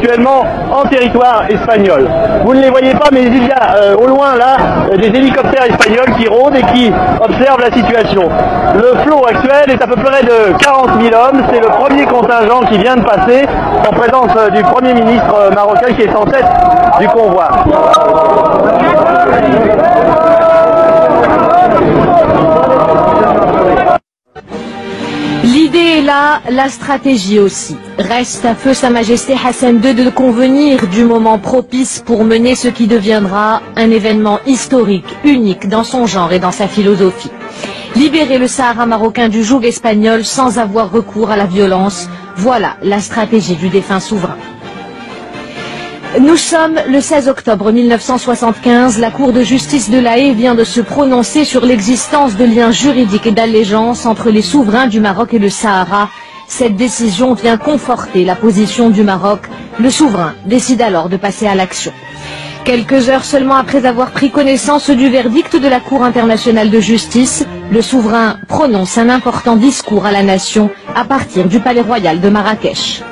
Actuellement en territoire espagnol. Vous ne les voyez pas, mais il y a au loin là des hélicoptères espagnols qui rôdent et qui observent la situation. Le flot actuel est à peu près de 40 000 hommes. C'est le premier contingent qui vient de passer en présence du Premier ministre marocain qui est en tête du convoi. L'idée est là, la stratégie aussi. Reste à feu Sa Majesté Hassan II de convenir du moment propice pour mener ce qui deviendra un événement historique, unique dans son genre et dans sa philosophie. Libérer le Sahara marocain du joug espagnol sans avoir recours à la violence, voilà la stratégie du défunt souverain. Nous sommes le 16 octobre 1975, la Cour de justice de La Haye vient de se prononcer sur l'existence de liens juridiques et d'allégeance entre les souverains du Maroc et le Sahara. Cette décision vient conforter la position du Maroc. Le souverain décide alors de passer à l'action. Quelques heures seulement après avoir pris connaissance du verdict de la Cour internationale de justice, le souverain prononce un important discours à la nation à partir du palais royal de Marrakech.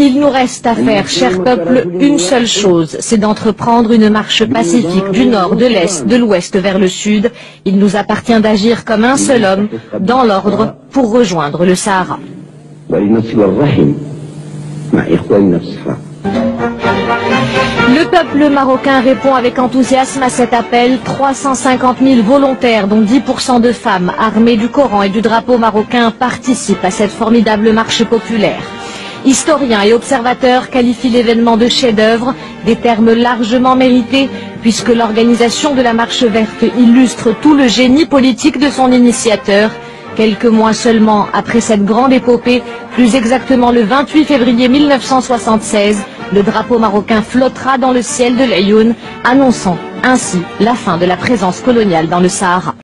Il nous reste à faire, cher peuple, une seule chose, c'est d'entreprendre une marche pacifique du nord, de l'est, de l'ouest vers le sud. Il nous appartient d'agir comme un seul homme, dans l'ordre, pour rejoindre le Sahara. Le peuple marocain répond avec enthousiasme à cet appel. 350 000 volontaires, dont 10% de femmes, armés du Coran et du drapeau marocain, participent à cette formidable marche populaire. Historiens et observateurs qualifient l'événement de chef-d'œuvre, des termes largement mérités, puisque l'organisation de la Marche verte illustre tout le génie politique de son initiateur. Quelques mois seulement après cette grande épopée, plus exactement le 28 février 1976, le drapeau marocain flottera dans le ciel de l'Aïoun, annonçant ainsi la fin de la présence coloniale dans le Sahara.